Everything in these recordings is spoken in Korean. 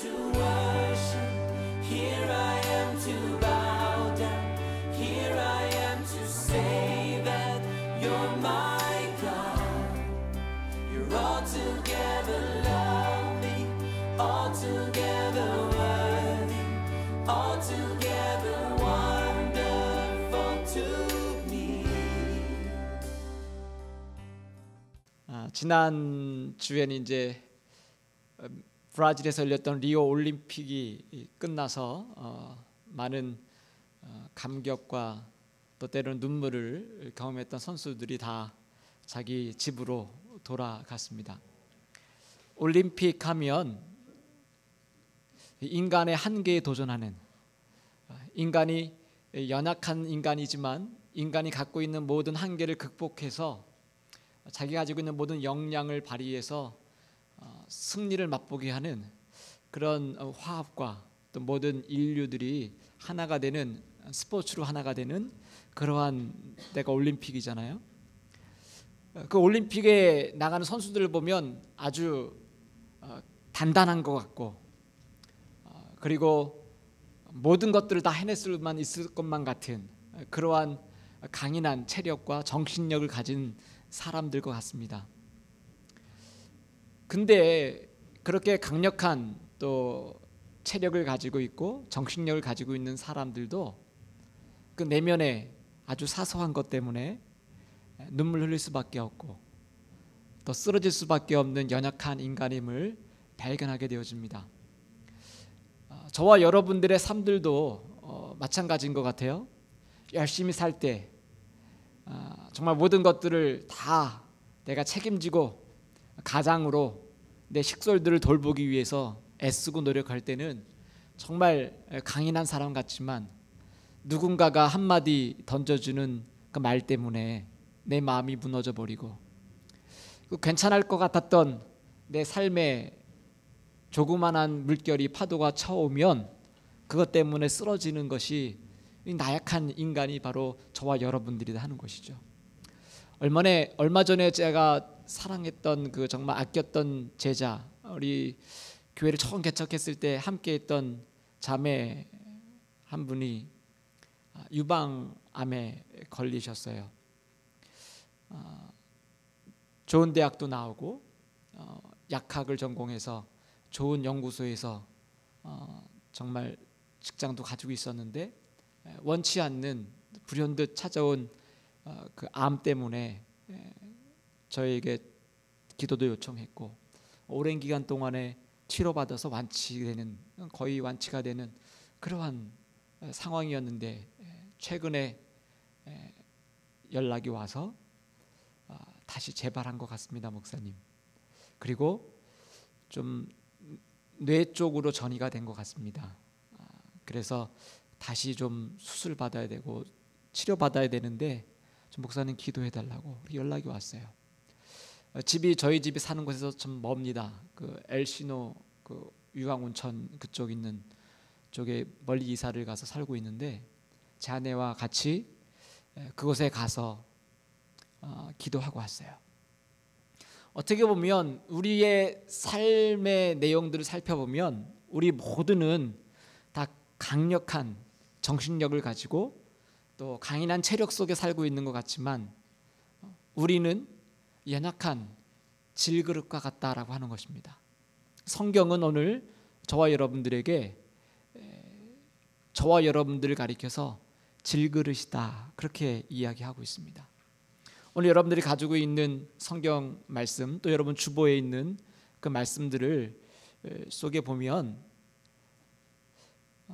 to worship. Here I am to bow down. Here I am to say that you're my God. You're altogether lovely, altogether worthy, altogether wonderful to me. 지난 주에는 이제 브라질에서 열렸던 리오 올림픽이 끝나서 많은 감격과 또 때로는 눈물을 경험했던 선수들이 다 자기 집으로 돌아갔습니다. 올림픽 하면 인간의 한계에 도전하는, 인간이 연약한 인간이지만 인간이 갖고 있는 모든 한계를 극복해서 자기가 가지고 있는 모든 역량을 발휘해서 승리를 맛보게 하는 그런 화합과 또 모든 인류들이 하나가 되는, 스포츠로 하나가 되는 그러한 때가 올림픽이잖아요. 그 올림픽에 나가는 선수들을 보면 아주 단단한 것 같고, 그리고 모든 것들을 다 해낼 수만 있을 것만 같은 그러한 강인한 체력과 정신력을 가진 사람들 것 같습니다. 근데 그렇게 강력한 또 체력을 가지고 있고 정신력을 가지고 있는 사람들도 그 내면에 아주 사소한 것 때문에 눈물 흘릴 수밖에 없고 또 쓰러질 수밖에 없는 연약한 인간임을 발견하게 되어집니다. 저와 여러분들의 삶들도 마찬가지인 것 같아요. 열심히 살 때 정말 모든 것들을 다 내가 책임지고 가장으로 내 식솔들을 돌보기 위해서 애쓰고 노력할 때는 정말 강인한 사람 같지만 누군가가 한마디 던져주는 그 말 때문에 내 마음이 무너져 버리고 괜찮을 것 같았던 내 삶에 조그만한 물결이 파도가 쳐오면 그것 때문에 쓰러지는 것이 나약한 인간이 바로 저와 여러분들이다 하는 것이죠. 얼마 전에 제가 사랑했던 그 정말 아꼈던 제자, 우리 교회를 처음 개척했을 때 함께했던 자매 한 분이 유방암에 걸리셨어요. 좋은 대학도 나오고 약학을 전공해서 좋은 연구소에서 정말 직장도 가지고 있었는데 원치 않는 불현듯 찾아온 그 암 때문에 저에게 기도도 요청했고 오랜 기간 동안에 치료받아서 완치되는, 거의 완치가 되는 그러한 상황이었는데 최근에 연락이 와서 다시 재발한 것 같습니다, 목사님. 그리고 좀 뇌 쪽으로 전이가 된 것 같습니다. 그래서 다시 좀 수술 받아야 되고 치료 받아야 되는데 좀 목사님 기도해 달라고 연락이 왔어요. 저희 집이 사는 곳에서 좀 멉니다. 그 엘시노 그 유황온천 그쪽 있는 쪽에 멀리 이사를 가서 살고 있는데 제 아내와 같이 그곳에 가서 기도하고 왔어요. 어떻게 보면 우리의 삶의 내용들을 살펴보면 우리 모두는 다 강력한 정신력을 가지고 또 강인한 체력 속에 살고 있는 것 같지만 우리는 연약한 질그릇과 같다라고 하는 것입니다. 성경은 오늘 저와 여러분들에게 저와 여러분들을 가리켜서 질그릇이다 그렇게 이야기하고 있습니다. 오늘 여러분들이 가지고 있는 성경 말씀 또 여러분 주보에 있는 그 말씀들을 속에 보면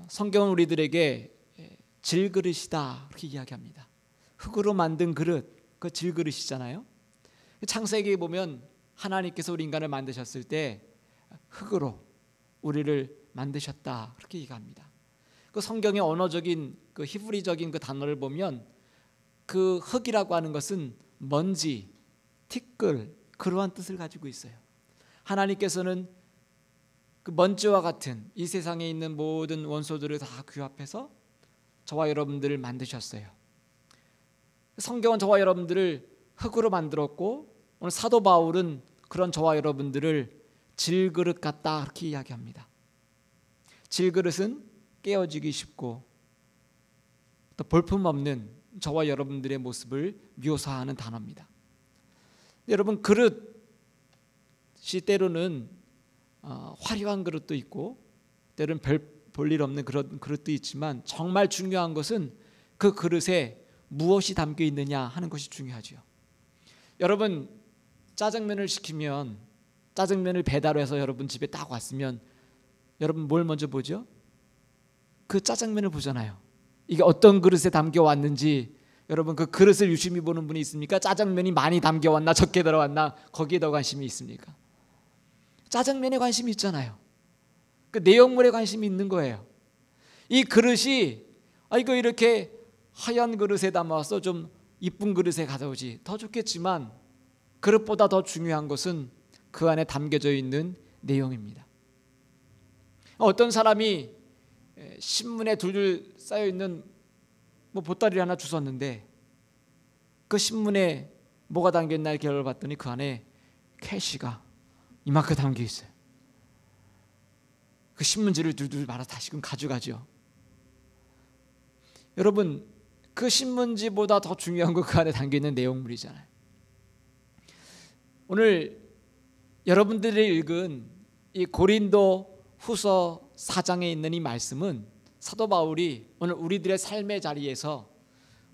성경은 우리들에게 질그릇이다 그렇게 이야기합니다. 흙으로 만든 그릇, 그 질그릇이잖아요. 창세기에 보면 하나님께서 우리 인간을 만드셨을 때 흙으로 우리를 만드셨다 그렇게 얘기합니다. 그 성경의 언어적인 그 히브리적인 그 단어를 보면 그 흙이라고 하는 것은 먼지, 티끌 그러한 뜻을 가지고 있어요. 하나님께서는 그 먼지와 같은 이 세상에 있는 모든 원소들을 다 규합해서 저와 여러분들을 만드셨어요. 성경은 저와 여러분들을 흙으로 만들었고 오늘 사도 바울은 그런 저와 여러분들을 질그릇 같다 그렇게 이야기합니다. 질그릇은 깨어지기 쉽고 또 볼품없는 저와 여러분들의 모습을 묘사하는 단어입니다. 여러분, 그릇이 때로는 화려한 그릇도 있고 때로는 별 볼일 없는 그런 그릇도 있지만 정말 중요한 것은 그 그릇에 무엇이 담겨 있느냐 하는 것이 중요하죠. 여러분, 짜장면을 시키면 짜장면을 배달해서 여러분 집에 딱 왔으면 여러분 뭘 먼저 보죠? 그 짜장면을 보잖아요. 이게 어떤 그릇에 담겨 왔는지 여러분 그 그릇을 유심히 보는 분이 있습니까? 짜장면이 많이 담겨 왔나 적게 들어왔나 거기에 더 관심이 있습니까? 짜장면에 관심이 있잖아요. 그 내용물에 관심이 있는 거예요. 이 그릇이 이거 이렇게 하얀 그릇에 담아서 좀 이쁜 그릇에 가져오지 더 좋겠지만 그릇보다 더 중요한 것은 그 안에 담겨져 있는 내용입니다. 어떤 사람이 신문에 둘둘 쌓여 있는 보따리 하나 주웠는데 그 신문에 뭐가 담겨 있나 이렇게 열어봤더니 그 안에 캐시가 이만큼 담겨 있어요. 그 신문지를 둘둘 말아 다시금 가져가죠. 여러분, 그 신문지보다 더 중요한 거 그 안에 담겨 있는 내용물이잖아요. 오늘 여러분들이 읽은 이 고린도 후서 4장에 있는 이 말씀은 사도 바울이 오늘 우리들의 삶의 자리에서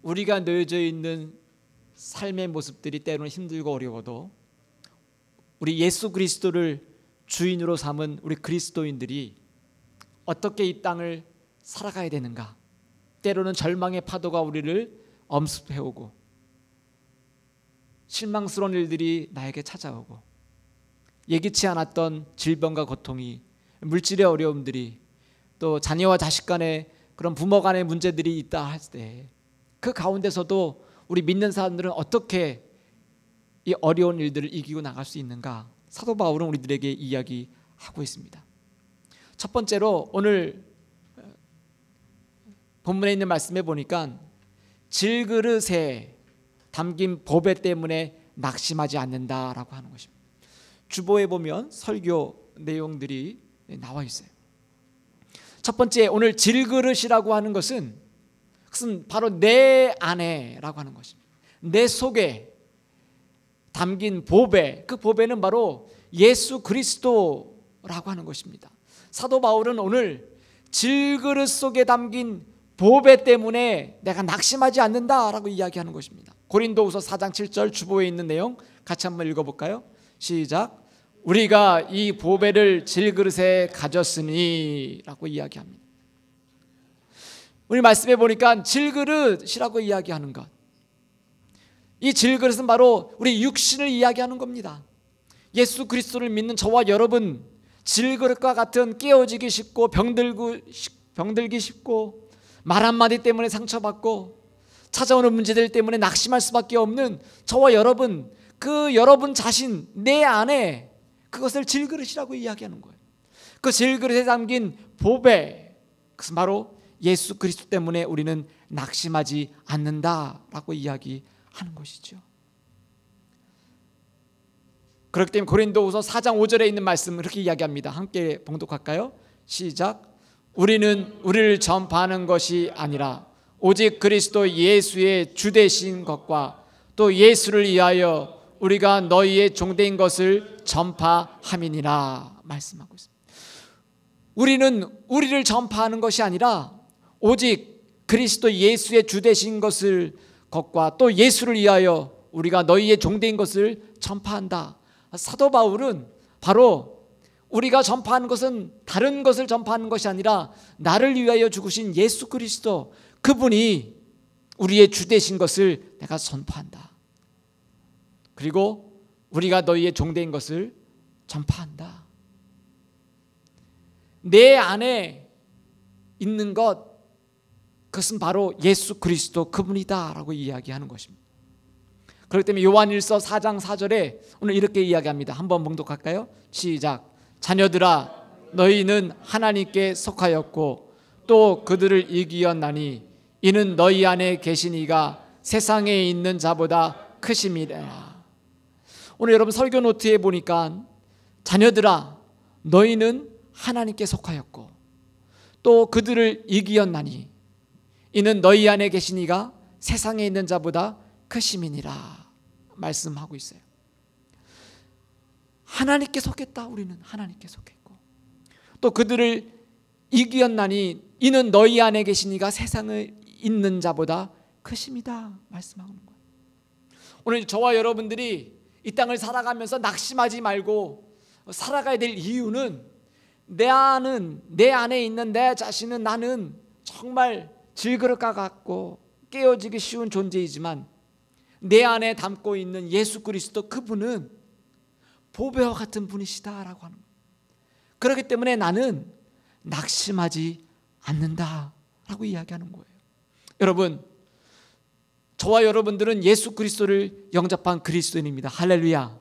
우리가 놓여져 있는 삶의 모습들이 때로는 힘들고 어려워도 우리 예수 그리스도를 주인으로 삼은 우리 그리스도인들이 어떻게 이 땅을 살아가야 되는가, 때로는 절망의 파도가 우리를 엄습해오고 실망스러운 일들이 나에게 찾아오고 예기치 않았던 질병과 고통이, 물질의 어려움들이, 또 자녀와 자식 간의 그런 부모 간의 문제들이 있다 할 때 그 가운데서도 우리 믿는 사람들은 어떻게 이 어려운 일들을 이기고 나갈 수 있는가, 사도 바울은 우리들에게 이야기하고 있습니다. 첫 번째로 오늘 본문에 있는 말씀에 보니까 질그릇에 담긴 보배 때문에 낙심하지 않는다라고 하는 것입니다. 주보에 보면 설교 내용들이 나와 있어요. 첫 번째, 오늘 질그릇이라고 하는 것은 바로 내 안에라고 하는 것입니다. 내 속에 담긴 보배, 그 보배는 바로 예수 그리스도라고 하는 것입니다. 사도 바울은 오늘 질그릇 속에 담긴 보배 때문에 내가 낙심하지 않는다라고 이야기하는 것입니다. 고린도후서 4장 7절 주보에 있는 내용 같이 한번 읽어볼까요? 시작. 우리가 이 보배를 질그릇에 가졌으니 라고 이야기합니다. 우리 말씀해 보니까 질그릇이라고 이야기하는 것, 이 질그릇은 바로 우리 육신을 이야기하는 겁니다. 예수 그리스도를 믿는 저와 여러분, 질그릇과 같은 깨어지기 쉽고 병들기 쉽고 말 한마디 때문에 상처받고 찾아오는 문제들 때문에 낙심할 수밖에 없는 저와 여러분, 그 여러분 자신 내 안에 그것을 질그릇이라고 이야기하는 거예요. 그 질그릇에 담긴 보배, 그것은 바로 예수 그리스도 때문에 우리는 낙심하지 않는다라고 이야기하는 것이죠. 그렇기 때문에 고린도후서 4장 5절에 있는 말씀을 그렇게 이야기합니다. 함께 봉독할까요? 시작. 우리는 우리를 전파하는 것이 아니라 오직 그리스도 예수의 주되신 것과 또 예수를 위하여 우리가 너희의 종된 것을 전파함이니라 말씀하고 있습니다. 우리는 우리를 전파하는 것이 아니라 오직 그리스도 예수의 주되신 것과 또 예수를 위하여 우리가 너희의 종된 것을 전파한다. 사도 바울은 바로 우리가 전파하는 것은 다른 것을 전파하는 것이 아니라 나를 위하여 죽으신 예수 그리스도, 그분이 우리의 주되신 것을 내가 전파한다. 그리고 우리가 너희의 종된 것을 전파한다. 내 안에 있는 것, 그것은 바로 예수 그리스도 그분이다 라고 이야기하는 것입니다. 그렇기 때문에 요한일서 4장 4절에 오늘 이렇게 이야기합니다. 한번 봉독할까요? 시작. 자녀들아, 너희는 하나님께 속하였고 또 그들을 이기었나니 이는 너희 안에 계신 이가 세상에 있는 자보다 크심이라. 오늘 여러분 설교 노트에 보니까 자녀들아, 너희는 하나님께 속하였고 또 그들을 이기었나니 이는 너희 안에 계신 이가 세상에 있는 자보다 크심이니라 말씀하고 있어요. 하나님께 속했다. 우리는 하나님께 속했고, 또 그들을 이기었나니 이는 너희 안에 계신 이가 세상에 있는 자보다 크심이다 말씀하는 거예요. 오늘 저와 여러분들이 이 땅을 살아가면서 낙심하지 말고 살아가야 될 이유는 내 안에 있는 내 자신은 나는 정말 질그릇과 같고 깨어지기 쉬운 존재이지만 내 안에 담고 있는 예수 그리스도 그분은 보배와 같은 분이시다라고 하는 거예요. 그렇기 때문에 나는 낙심하지 않는다라고 이야기하는 거예요. 여러분, 저와 여러분들은 예수 그리스도를 영접한 그리스도인입니다. 할렐루야.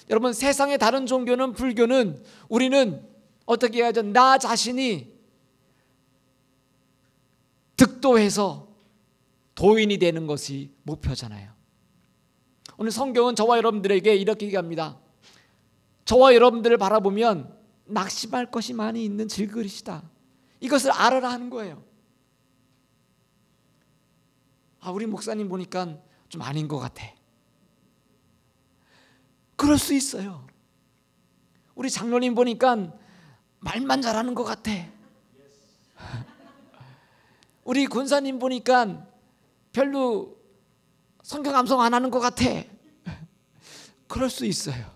여러분, 세상의 다른 종교는, 불교는 우리는 어떻게 해야죠? 나 자신이 득도해서 도인이 되는 것이 목표잖아요. 오늘 성경은 저와 여러분들에게 이렇게 얘기합니다. 저와 여러분들을 바라보면 낙심할 것이 많이 있는 질그릇이다. 이것을 알아라 하는 거예요. 우리 목사님 보니까 좀 아닌 것 같아. 그럴 수 있어요. 우리 장로님 보니까 말만 잘하는 것 같아. 우리 권사님 보니까 별로 성경 암송 안 하는 것 같아. 그럴 수 있어요.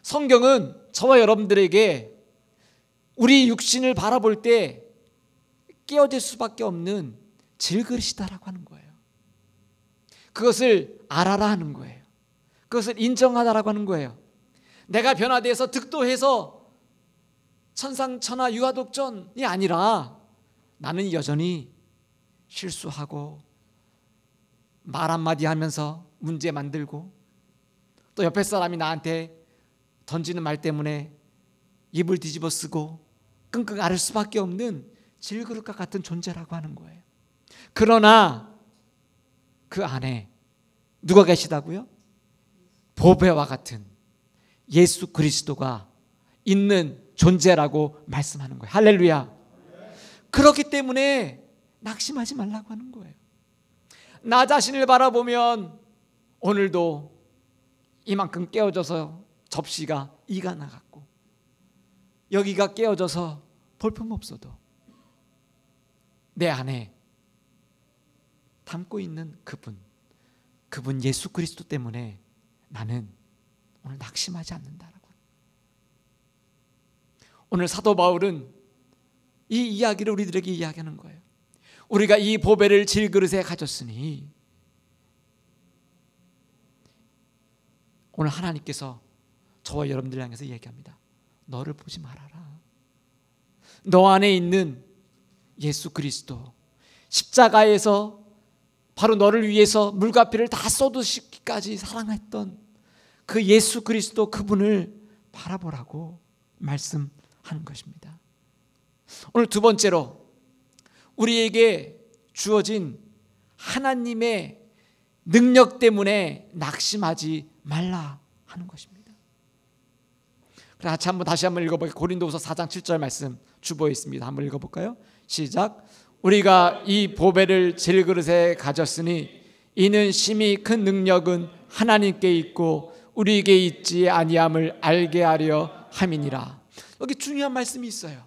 성경은 저와 여러분들에게 우리 육신을 바라볼 때 깨어질 수밖에 없는 질그릇이다라고 하는 거예요. 그것을 알아라 하는 거예요. 그것을 인정하다라고 하는 거예요. 내가 변화돼서 득도해서 천상천하 유아독전이 아니라 나는 여전히 실수하고 말 한마디 하면서 문제 만들고, 또 옆에 사람이 나한테 던지는 말 때문에 입을 뒤집어 쓰고 끙끙 앓을 수밖에 없는 질그릇과 같은 존재라고 하는 거예요. 그러나 그 안에 누가 계시다고요? 보배와 같은 예수 그리스도가 있는 존재라고 말씀하는 거예요. 할렐루야. 그렇기 때문에 낙심하지 말라고 하는 거예요. 나 자신을 바라보면 오늘도 이만큼 깨어져서 접시가 이가 나갔고, 여기가 깨어져서 볼품없어도 내 안에 담고 있는 그분 예수 그리스도 때문에 나는 오늘 낙심하지 않는다라고. 오늘 사도 바울은 이 이야기를 우리들에게 이야기하는 거예요. 우리가 이 보배를 질그릇에 가졌으니 오늘 하나님께서 저와 여러분들 향해서 얘기합니다. 너를 보지 말아라. 너 안에 있는 예수 그리스도, 십자가에서 바로 너를 위해서 물과 피를 다 쏟으시기까지 사랑했던 그 예수 그리스도 그분을 바라보라고 말씀하는 것입니다. 오늘 두 번째로 우리에게 주어진 하나님의 능력 때문에 낙심하지 말라 하는 것입니다. 다시 한번 읽어볼게요. 고린도후서 4장 7절 말씀 주보에 있습니다. 한번 읽어볼까요? 시작. 우리가 이 보배를 질그릇에 가졌으니 이는 심히 큰 능력은 하나님께 있고 우리에게 있지 아니함을 알게 하려 함이니라. 여기 중요한 말씀이 있어요.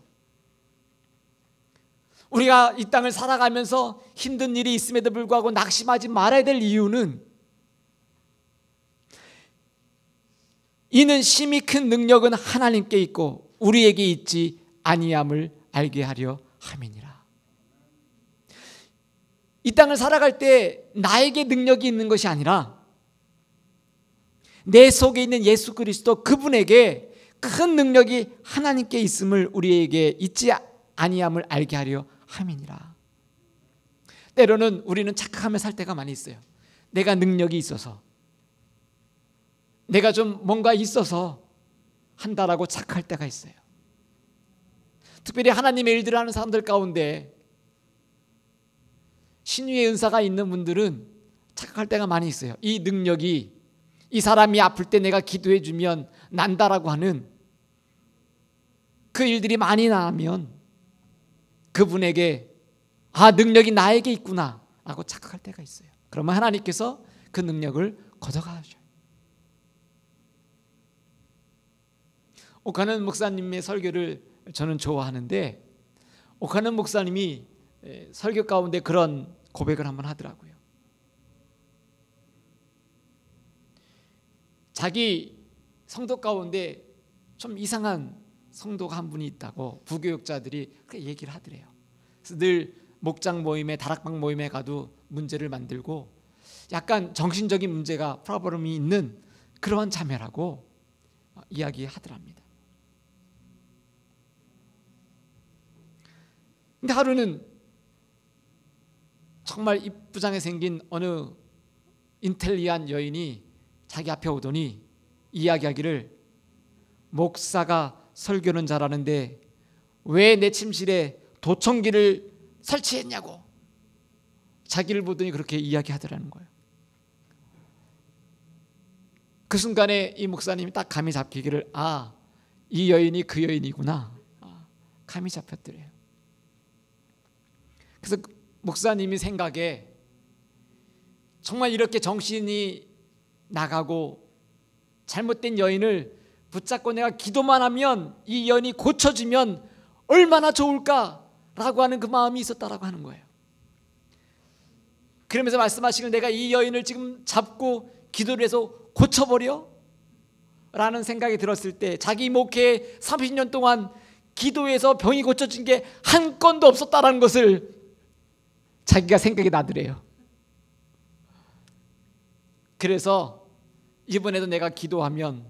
우리가 이 땅을 살아가면서 힘든 일이 있음에도 불구하고 낙심하지 말아야 될 이유는 이는 심히 큰 능력은 하나님께 있고 우리에게 있지 아니함을 알게 하려 함이니라. 이 땅을 살아갈 때 나에게 능력이 있는 것이 아니라 내 속에 있는 예수 그리스도 그분에게 큰 능력이 하나님께 있음을 우리에게 있지 아니함을 알게 하려 함이니라. 때로는 우리는 착각하며 살 때가 많이 있어요. 내가 능력이 있어서, 내가 좀 뭔가 있어서 한다라고 착각할 때가 있어요. 특별히 하나님의 일들을 하는 사람들 가운데 신유의 은사가 있는 분들은 착각할 때가 많이 있어요. 이 능력이 이 사람이 아플 때 내가 기도해 주면 난다라고 하는 그 일들이 많이 나면 그분에게 능력이 나에게 있구나 라고 착각할 때가 있어요. 그러면 하나님께서 그 능력을 걷어가셔요. 오카는 목사님의 설교를 저는 좋아하는데, 오카는 목사님이 설교 가운데 그런 고백을 한번 하더라고요. 자기 성도 가운데 좀 이상한 성도가 한 분이 있다고 부교육자들이 그렇게 얘기를 하더래요. 그래서 늘 목장 모임에, 다락방 모임에 가도 문제를 만들고 약간 정신적인 문제가 프로블럼이 있는 그러한 자매라고 이야기하더랍니다. 근데 하루는 정말 이쁘장하게 생긴 어느 인텔리한 여인이 자기 앞에 오더니 이야기하기를, 목사가 설교는 잘하는데 왜 내 침실에 도청기를 설치했냐고 자기를 보더니 그렇게 이야기하더라는 거예요. 그 순간에 이 목사님이 딱 감이 잡히기를, 이 여인이 그 여인이구나, 감이 잡혔더래요. 그래서 목사님이 생각에 정말 이렇게 정신이 나가고 잘못된 여인을 붙잡고 내가 기도만 하면 이 여인이 고쳐지면 얼마나 좋을까라고 하는 그 마음이 있었다라고 하는 거예요. 그러면서 말씀하시길, 내가 이 여인을 지금 잡고 기도를 해서 고쳐버려? 라는 생각이 들었을 때, 자기 목회 30년 동안 기도해서 병이 고쳐진 게 한 건도 없었다라는 것을 자기가 생각이 나더래요. 그래서 이번에도 내가 기도하면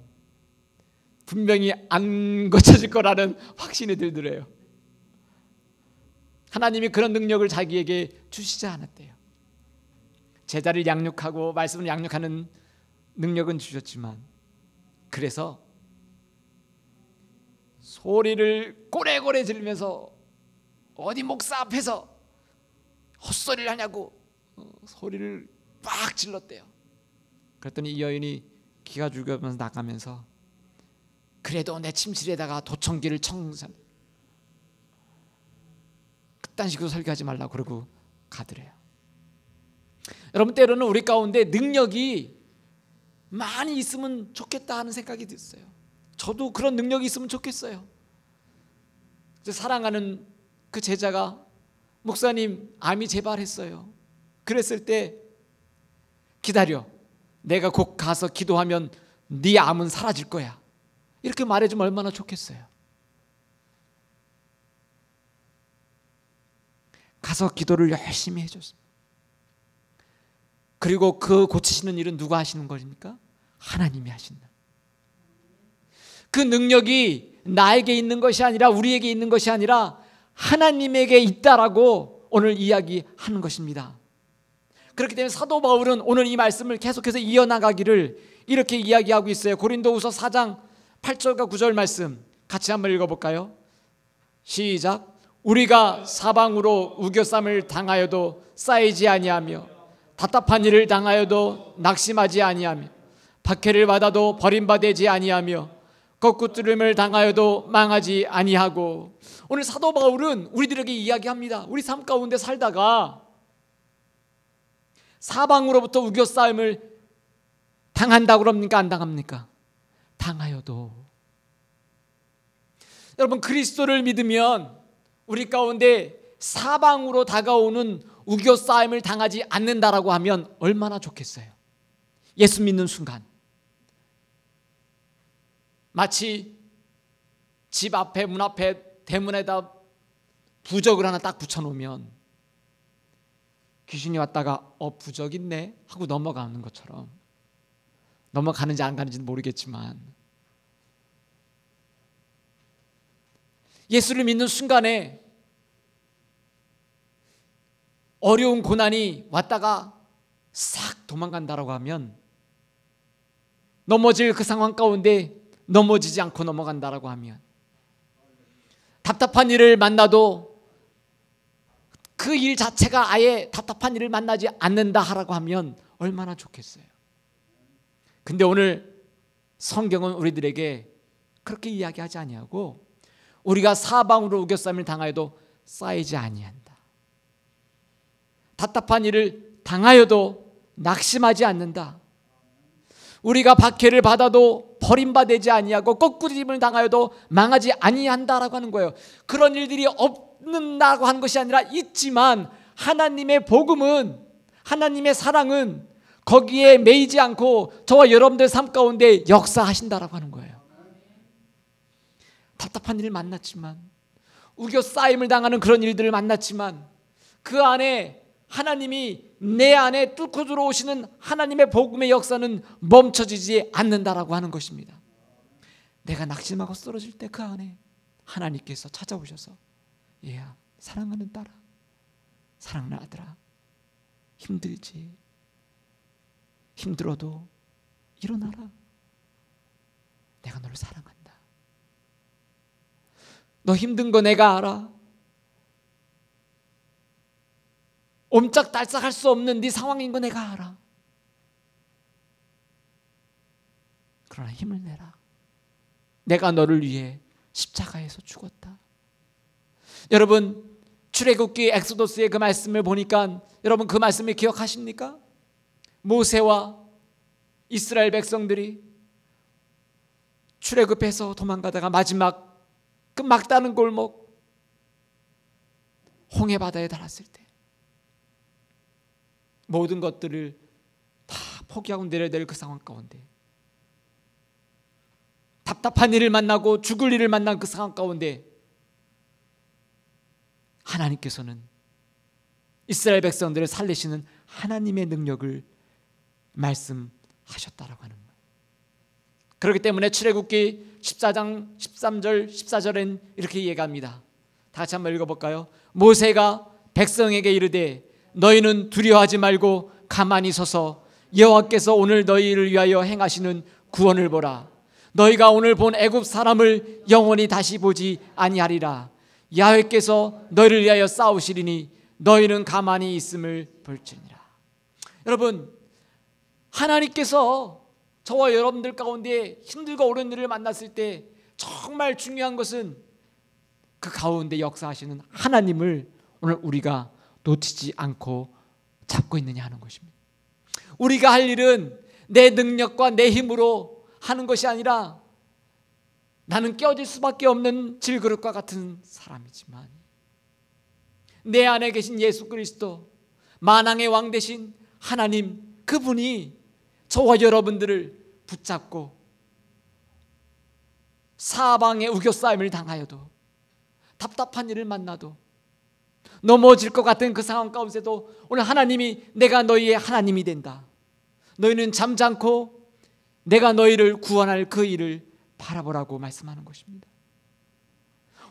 분명히 안 고쳐질 거라는 확신이 들더래요. 하나님이 그런 능력을 자기에게 주시지 않았대요. 제자를 양육하고 말씀을 양육하는 능력은 주셨지만, 그래서 소리를 고래고래 지르면서 어디 목사 앞에서 헛소리를 하냐고 소리를 빡 질렀대요. 그랬더니 이 여인이 기가 죽으면서 나가면서, 그래도 내 침실에다가 도청기를 청산, 그딴 식으로 설교하지 말라고 그러고 가더래요. 여러분, 때로는 우리 가운데 능력이 많이 있으면 좋겠다 하는 생각이 들었어요. 저도 그런 능력이 있으면 좋겠어요. 사랑하는 그 제자가, 목사님 암이 재발했어요. 그랬을 때, 기다려, 내가 곧 가서 기도하면 네 암은 사라질 거야, 이렇게 말해주면 얼마나 좋겠어요. 가서 기도를 열심히 해줬습니다. 그리고 그 고치시는 일은 누가 하시는 겁니까? 하나님이 하신다. 그 능력이 나에게 있는 것이 아니라, 우리에게 있는 것이 아니라 하나님에게 있다라고 오늘 이야기하는 것입니다. 그렇기 때문에 사도 바울은 오늘 이 말씀을 계속해서 이어나가기를 이렇게 이야기하고 있어요. 고린도후서 4장 8절과 9절 말씀 같이 한번 읽어볼까요? 시작. 우리가 사방으로 우겨쌈을 당하여도 쌓이지 아니하며, 답답한 일을 당하여도 낙심하지 아니하며, 박해를 받아도 버림받지 아니하며, 거꾸뜨림을 당하여도 망하지 아니하고. 오늘 사도 바울은 우리들에게 이야기합니다. 우리 삶 가운데 살다가 사방으로부터 우겨싸임을 당한다고 그럽니까? 안 당합니까? 당하여도. 여러분, 그리스도를 믿으면 우리 가운데 사방으로 다가오는 우겨싸임을 당하지 않는다라고 하면 얼마나 좋겠어요. 예수 믿는 순간 마치 집 앞에, 문 앞에, 대문에다 부적을 하나 딱 붙여놓으면 귀신이 왔다가 부적 있네 하고 넘어가는 것처럼, 넘어가는지 안 가는지는 모르겠지만, 예수를 믿는 순간에 어려운 고난이 왔다가 싹 도망간다라고 하면, 넘어질 그 상황 가운데 넘어지지 않고 넘어간다라고 하면, 답답한 일을 만나도 그 일 자체가 아예 답답한 일을 만나지 않는다 하라고 하면 얼마나 좋겠어요. 근데 오늘 성경은 우리들에게 그렇게 이야기하지 아니하고, 우리가 사방으로 우겨쌈을 당하여도 쌓이지 아니한다. 답답한 일을 당하여도 낙심하지 않는다. 우리가 박해를 받아도 버림받지 아니하고 거꾸림을 당하여도 망하지 아니한다라고 하는 거예요. 그런 일들이 없는다고 하는 것이 아니라 있지만 하나님의 복음은, 하나님의 사랑은 거기에 매이지 않고 저와 여러분들 삶 가운데 역사하신다라고 하는 거예요. 답답한 일을 만났지만, 우겨 쌓임을 당하는 그런 일들을 만났지만 그 안에 하나님이 내 안에 뚫고 들어오시는 하나님의 복음의 역사는 멈춰지지 않는다라고 하는 것입니다. 내가 낙심하고 쓰러질 때 그 안에 하나님께서 찾아오셔서 얘야, 사랑하는 딸아, 사랑하는 아들아, 힘들지? 힘들어도 일어나라. 내가 너를 사랑한다. 너 힘든 거 내가 알아. 옴짝달싹할 수 없는 네 상황인 거 내가 알아. 그러나 힘을 내라. 내가 너를 위해 십자가에서 죽었다. 여러분, 출애굽기 엑소더스의 그 말씀을 보니까 여러분 그 말씀을 기억하십니까? 모세와 이스라엘 백성들이 출애굽해서 도망가다가 마지막 그 막다른 골목 홍해 바다에 달았을 때 모든 것들을 다 포기하고 내려야 될 그 상황 가운데, 답답한 일을 만나고 죽을 일을 만난 그 상황 가운데 하나님께서는 이스라엘 백성들을 살리시는 하나님의 능력을 말씀하셨다라고 하는 거예요. 그렇기 때문에 출애굽기 14장 13절 14절엔 이렇게 얘기합니다. 다 같이 한번 읽어볼까요? 모세가 백성에게 이르되 너희는 두려워하지 말고 가만히 서서 여호와께서 오늘 너희를 위하여 행하시는 구원을 보라. 너희가 오늘 본 애굽 사람을 영원히 다시 보지 아니하리라. 야훼께서 너희를 위하여 싸우시리니 너희는 가만히 있음을 볼지니라. 여러분, 하나님께서 저와 여러분들 가운데 힘들고 어려운 일을 만났을 때 정말 중요한 것은 그 가운데 역사하시는 하나님을 오늘 우리가 놓치지 않고 잡고 있느냐 하는 것입니다. 우리가 할 일은 내 능력과 내 힘으로 하는 것이 아니라 나는 깨어질 수밖에 없는 질그릇과 같은 사람이지만 내 안에 계신 예수 그리스도, 만왕의 왕 되신 하나님, 그분이 저와 여러분들을 붙잡고 사방에 우겨싸임을 당하여도, 답답한 일을 만나도, 넘어질 것 같은 그 상황 가운데도 오늘 하나님이 내가 너희의 하나님이 된다. 너희는 잠잠고 내가 너희를 구원할 그 일을 바라보라고 말씀하는 것입니다.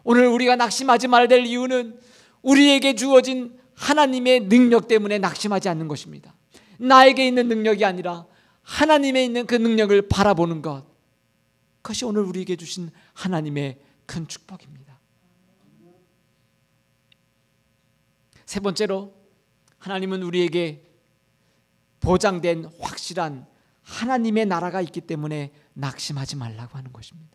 오늘 우리가 낙심하지 말아야 될 이유는 우리에게 주어진 하나님의 능력 때문에 낙심하지 않는 것입니다. 나에게 있는 능력이 아니라 하나님에 있는 그 능력을 바라보는 것, 그것이 오늘 우리에게 주신 하나님의 큰 축복입니다. 세 번째로, 하나님은 우리에게 보장된 확실한 하나님의 나라가 있기 때문에 낙심하지 말라고 하는 것입니다.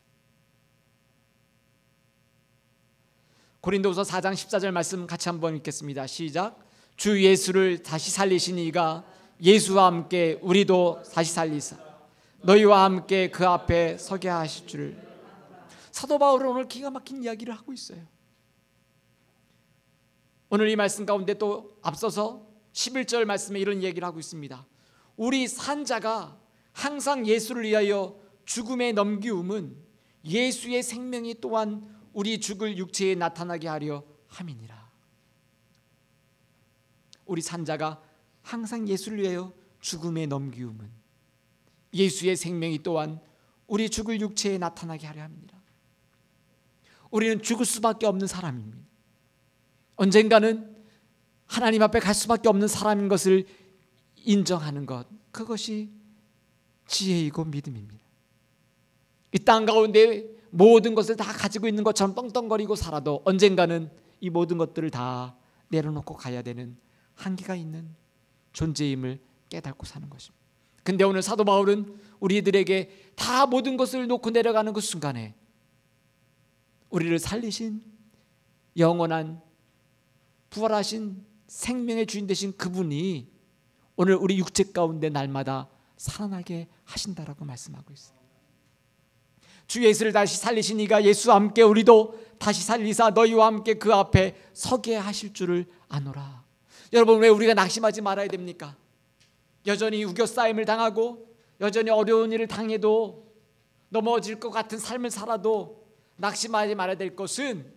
고린도후서 4장 14절 말씀 같이 한번 읽겠습니다. 시작. 주 예수를 다시 살리신 이가 예수와 함께 우리도 다시 살리사 너희와 함께 그 앞에 서게 하실 줄. 사도 바울은 오늘 기가 막힌 이야기를 하고 있어요. 오늘 이 말씀 가운데 또 앞서서 11절 말씀에 이런 얘기를 하고 있습니다. 우리 산자가 항상 예수를 위하여 죽음에 넘기움은 예수의 생명이 또한 우리 죽을 육체에 나타나게 하려 함이니라. 우리 산자가 항상 예수를 위하여 죽음에 넘기움은 예수의 생명이 또한 우리 죽을 육체에 나타나게 하려 함이니라. 우리는 죽을 수밖에 없는 사람입니다. 언젠가는 하나님 앞에 갈 수밖에 없는 사람인 것을 인정하는 것, 그것이 지혜이고 믿음입니다. 이 땅 가운데 모든 것을 다 가지고 있는 것처럼 떵떵거리고 살아도 언젠가는 이 모든 것들을 다 내려놓고 가야 되는 한계가 있는 존재임을 깨닫고 사는 것입니다. 근데 오늘 사도 바울은 우리들에게 다 모든 것을 놓고 내려가는 그 순간에 우리를 살리신 영원한 부활하신 생명의 주인 되신 그분이 오늘 우리 육체 가운데 날마다 살아나게 하신다라고 말씀하고 있어요. 주 예수를 다시 살리신 이가 예수와 함께 우리도 다시 살리사 너희와 함께 그 앞에 서게 하실 줄을 아노라. 여러분, 왜 우리가 낙심하지 말아야 됩니까? 여전히 우겨싸임을 당하고 여전히 어려운 일을 당해도 넘어질 것 같은 삶을 살아도 낙심하지 말아야 될 것은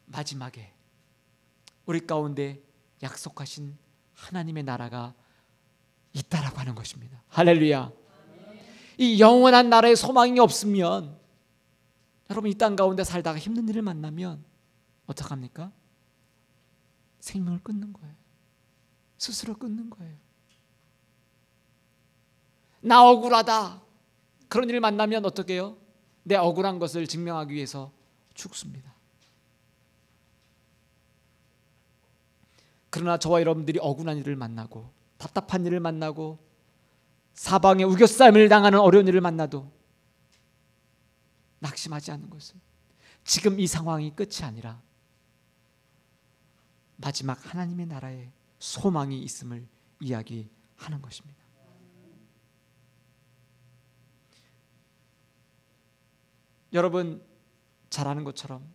마지막에 우리 가운데 약속하신 하나님의 나라가 있다라고 하는 것입니다. 할렐루야. 이 영원한 나라의 소망이 없으면 여러분 이 땅 가운데 살다가 힘든 일을 만나면 어떡합니까? 생명을 끊는 거예요. 스스로 끊는 거예요. 나 억울하다. 그런 일을 만나면 어떻게 해요? 내 억울한 것을 증명하기 위해서 죽습니다. 그러나 저와 여러분들이 억울한 일을 만나고 답답한 일을 만나고 사방에 우겨싸임을 당하는 어려운 일을 만나도 낙심하지 않는 것은 지금 이 상황이 끝이 아니라 마지막 하나님의 나라에 소망이 있음을 이야기하는 것입니다. 여러분 잘 아는 것처럼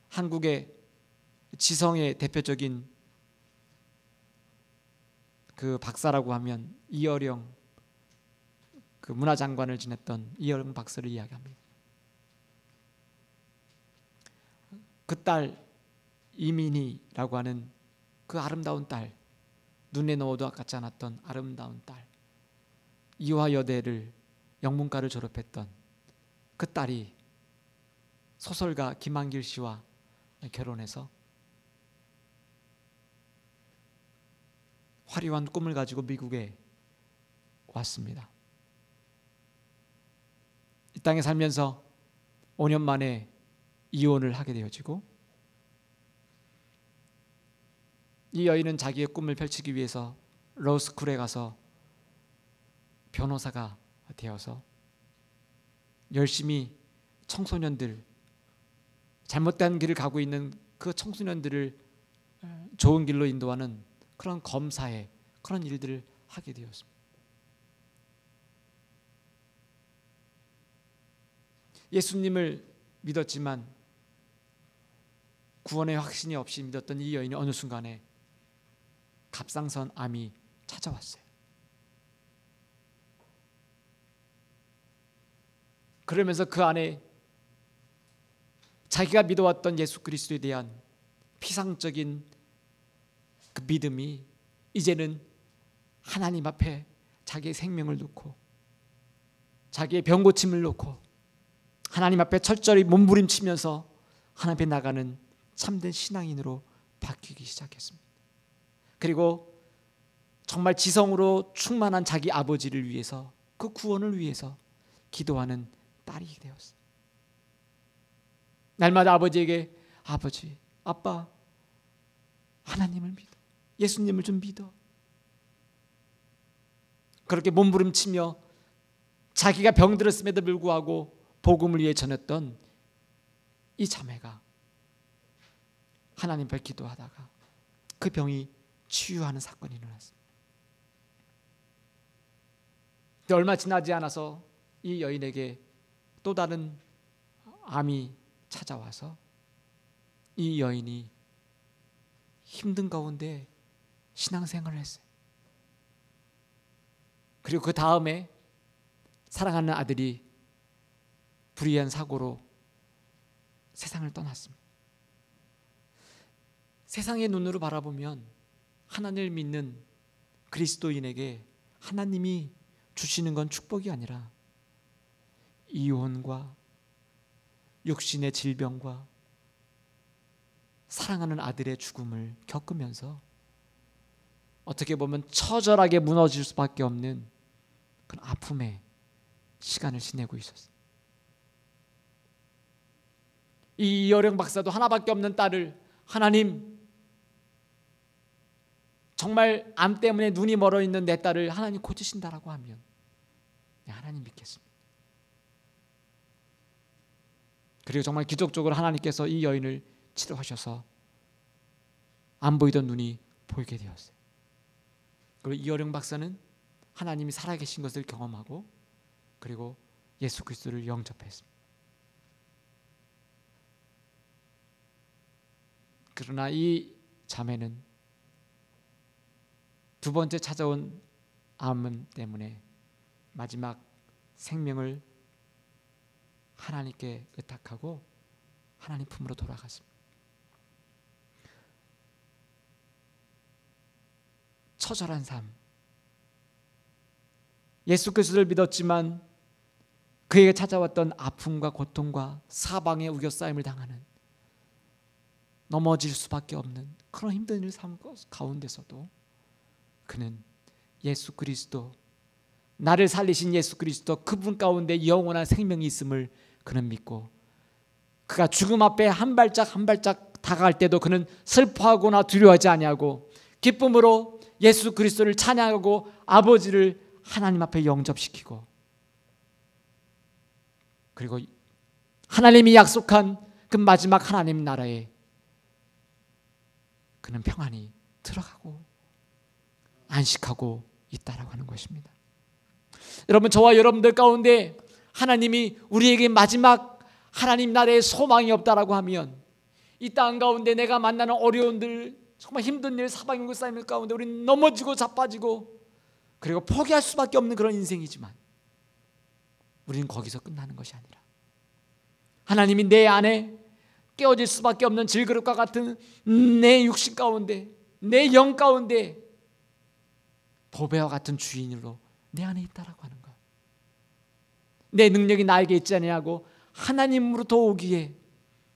한국의 지성의 대표적인 그 박사라고 하면 이어령 그 문화장관을 지냈던 이어령 박사를 이야기합니다. 그 딸 이민희라고 하는 그 아름다운 딸, 눈에 넣어도 아깝지 않았던 아름다운 딸, 이화여대를 영문과를 졸업했던 그 딸이 소설가 김한길 씨와 결혼해서 화려한 꿈을 가지고 미국에 왔습니다. 이 땅에 살면서 5년 만에 이혼을 하게 되어지고 이 여인은 자기의 꿈을 펼치기 위해서 로스쿨에 가서 변호사가 되어서 열심히 청소년들, 잘못된 길을 가고 있는 그 청소년들을 좋은 길로 인도하는 그런 검사의 그런 일들을 하게 되었습니다. 예수님을 믿었지만 구원의 확신이 없이 믿었던 이 여인이 어느 순간에 갑상선 암이 찾아왔어요. 그러면서 그 안에 자기가 믿어왔던 예수 그리스도에 대한 피상적인 그 믿음이 이제는 하나님 앞에 자기의 생명을 놓고 자기의 병고침을 놓고 하나님 앞에 철저히 몸부림치면서 하나님 앞에 나가는 참된 신앙인으로 바뀌기 시작했습니다. 그리고 정말 지성으로 충만한 자기 아버지를 위해서 그 구원을 위해서 기도하는 딸이 되었어요. 날마다 아버지에게 아버지, 아빠, 하나님을 믿어. 예수님을 좀 믿어. 그렇게 몸부림치며 자기가 병들었음에도 불구하고 복음을 위해 전했던 이 자매가 하나님 앞에 기도하다가 그 병이 치유하는 사건이 일어났습니다. 얼마 지나지 않아서 이 여인에게 또 다른 암이 찾아와서 이 여인이 힘든 가운데 신앙생활을 했어요. 그리고 그 다음에 사랑하는 아들이 불의한 사고로 세상을 떠났습니다. 세상의 눈으로 바라보면 하나님을 믿는 그리스도인에게 하나님이 주시는 건 축복이 아니라 이혼과 육신의 질병과 사랑하는 아들의 죽음을 겪으면서 어떻게 보면 처절하게 무너질 수밖에 없는 그런 아픔의 시간을 지내고 있었어요. 이 이어령 박사도 하나밖에 없는 딸을 하나님, 정말 암 때문에 눈이 멀어 있는 내 딸을 하나님 고치신다라고 하면 하나님 믿겠습니다. 그리고 정말 기적적으로 하나님께서 이 여인을 치료하셔서 안 보이던 눈이 보이게 되었어요. 그리고 이어령 박사는 하나님이 살아계신 것을 경험하고 그리고 예수 그리스도를 영접했습니다. 그러나 이 자매는 두 번째 찾아온 암 때문에 마지막 생명을 하나님께 의탁하고 하나님 품으로 돌아갔습니다. 처절한 삶. 예수 그리스도를 믿었지만 그에게 찾아왔던 아픔과 고통과 사방의 우겨싸임을 당하는, 넘어질 수밖에 없는 그런 힘든 일 삶 가운데서도 그는 예수 그리스도, 나를 살리신 예수 그리스도, 그분 가운데 영원한 생명이 있음을 그는 믿고, 그가 죽음 앞에 한 발짝 한 발짝 다가갈 때도 그는 슬퍼하거나 두려워하지 아니하고 기쁨으로 예수 그리스도를 찬양하고 아버지를 하나님 앞에 영접시키고, 그리고 하나님이 약속한 그 마지막 하나님 나라에 그는 평안히 들어가고 안식하고 있다라고 하는 것입니다. 여러분, 저와 여러분들 가운데 하나님이 우리에게 마지막 하나님 나라에 소망이 없다라고 하면, 이 땅 가운데 내가 만나는 어려움들, 정말 힘든 일, 사방의 쌓임 가운데 우리는 넘어지고 자빠지고 그리고 포기할 수밖에 없는 그런 인생이지만 우리는 거기서 끝나는 것이 아니라 하나님이 내 안에 깨어질 수밖에 없는 질그릇과 같은 내 육신 가운데, 내 영 가운데 보배와 같은 주인으로 내 안에 있다라고 하는 것. 내 능력이 나에게 있지 아니하고 하나님으로부터 오기에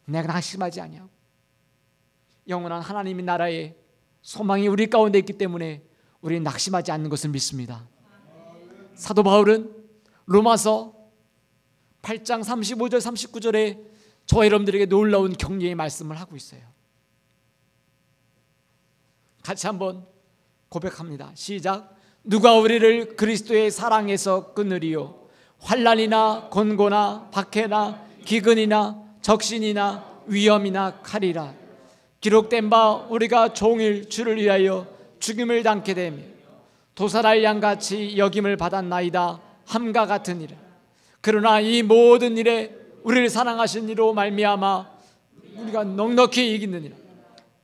내가 낙심하지 아니하고 영원한 하나님의 나라의 소망이 우리 가운데 있기 때문에 우리는 낙심하지 않는 것을 믿습니다. 사도 바울은 로마서 8장 35절 39절에 저와 여러분들에게 놀라운 격려의 말씀을 하고 있어요. 같이 한번 고백합니다. 시작. 누가 우리를 그리스도의 사랑에서 끊으리요? 환난이나 곤고나 박해나 기근이나 적신이나 위험이나 칼이라. 기록된 바 우리가 종일 주를 위하여 죽임을 당게 되며 도살할 양같이 여김을 받았나이다 함과 같은 일은. 그러나 이 모든 일에 우리를 사랑하신 이로 말미암아 우리가 넉넉히 이기느니라.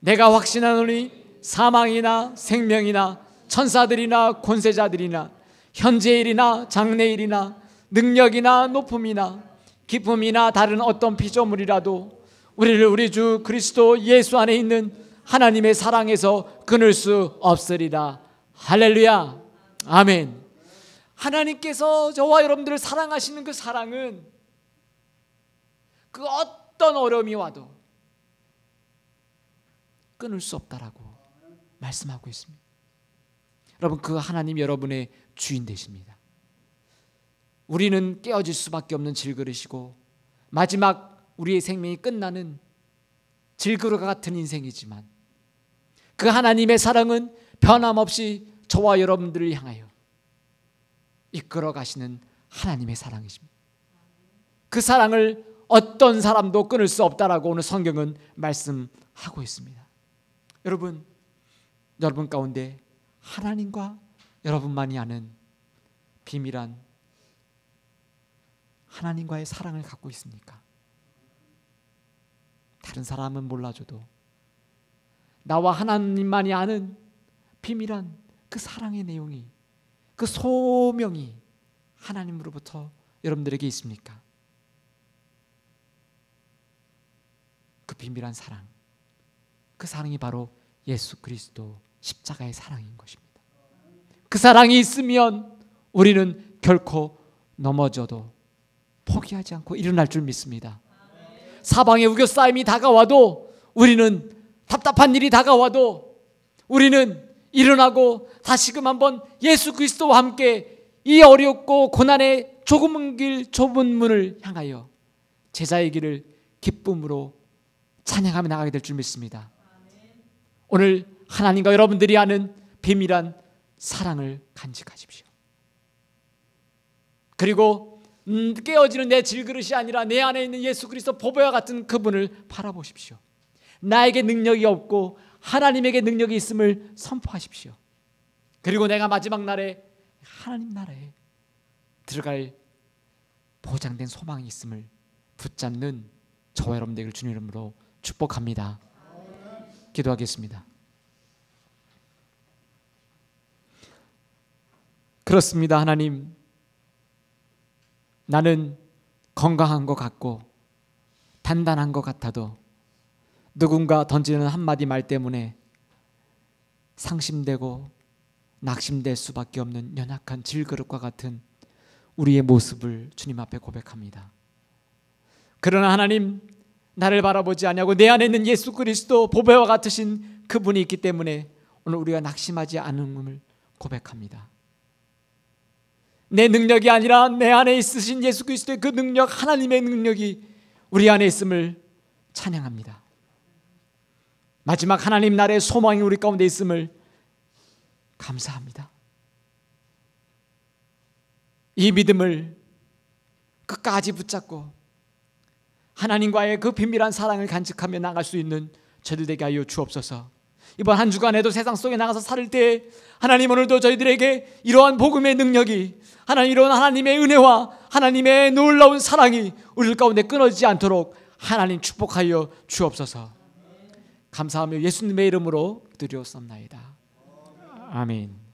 내가 확신하노니 사망이나 생명이나 천사들이나 권세자들이나 현재일이나 장래일이나 능력이나 높음이나 기쁨이나 다른 어떤 피조물이라도 우리를 우리 주 그리스도 예수 안에 있는 하나님의 사랑에서 끊을 수 없으리라. 할렐루야. 아멘. 하나님께서 저와 여러분들을 사랑하시는 그 사랑은 그 어떤 어려움이 와도 끊을 수 없다라고 말씀하고 있습니다. 여러분, 그 하나님 여러분의 주인 되십니다. 우리는 깨어질 수밖에 없는 질그릇이고 마지막 우리의 생명이 끝나는 질그릇과 같은 인생이지만 그 하나님의 사랑은 변함없이 저와 여러분들을 향하여 이끌어 가시는 하나님의 사랑이십니다. 그 사랑을 어떤 사람도 끊을 수 없다라고 오늘 성경은 말씀하고 있습니다. 여러분 가운데 하나님과 여러분만이 아는 비밀한 하나님과의 사랑을 갖고 있습니까? 다른 사람은 몰라줘도 나와 하나님만이 아는 비밀한 그 사랑의 내용이, 그 소명이 하나님으로부터 여러분들에게 있습니까? 그 비밀한 사랑, 그 사랑이 바로 예수 그리스도 십자가의 사랑인 것입니다. 그 사랑이 있으면 우리는 결코 넘어져도 포기하지 않고 일어날 줄 믿습니다. 사방의 우겨싸임이 다가와도, 우리는 답답한 일이 다가와도 우리는 일어나고 다시금 한번 예수 그리스도와 함께 이 어렵고 고난의 좁은 길, 좁은 문을 향하여 제자의 길을 기쁨으로 찬양하며 나가게 될 줄 믿습니다. 오늘 하나님과 여러분들이 아는 비밀한 사랑을 간직하십시오. 그리고 깨어지는 내 질그릇이 아니라 내 안에 있는 예수 그리스도 보배와 같은 그분을 바라보십시오. 나에게 능력이 없고 하나님에게 능력이 있음을 선포하십시오. 그리고 내가 마지막 날에 하나님 나라에 들어갈 보장된 소망이 있음을 붙잡는 저와 여러분 되기를 주님 이름으로 축복합니다. 기도하겠습니다. 그렇습니다. 하나님, 나는 건강한 것 같고 단단한 것 같아도 누군가 던지는 한마디 말 때문에 상심되고 낙심될 수밖에 없는 연약한 질그릇과 같은 우리의 모습을 주님 앞에 고백합니다. 그러나 하나님, 나를 바라보지 아니하고 내 안에 있는 예수 그리스도 보배와 같으신 그분이 있기 때문에 오늘 우리가 낙심하지 않음을 고백합니다. 내 능력이 아니라 내 안에 있으신 예수 그리스도의 그 능력, 하나님의 능력이 우리 안에 있음을 찬양합니다. 마지막 하나님 나라의 소망이 우리 가운데 있음을 감사합니다. 이 믿음을 끝까지 붙잡고 하나님과의 그 비밀한 사랑을 간직하며 나갈 수 있는 저희들 되게 하여 주옵소서. 이번 한 주간에도 세상 속에 나가서 살 때 하나님 오늘도 저희들에게 이러한 복음의 능력이, 하나님 이러한 하나님의 은혜와 하나님의 놀라운 사랑이 우리 가운데 끊어지지 않도록 하나님 축복하여 주옵소서. 감사하며 예수님의 이름으로 드리옵나이다. 아멘.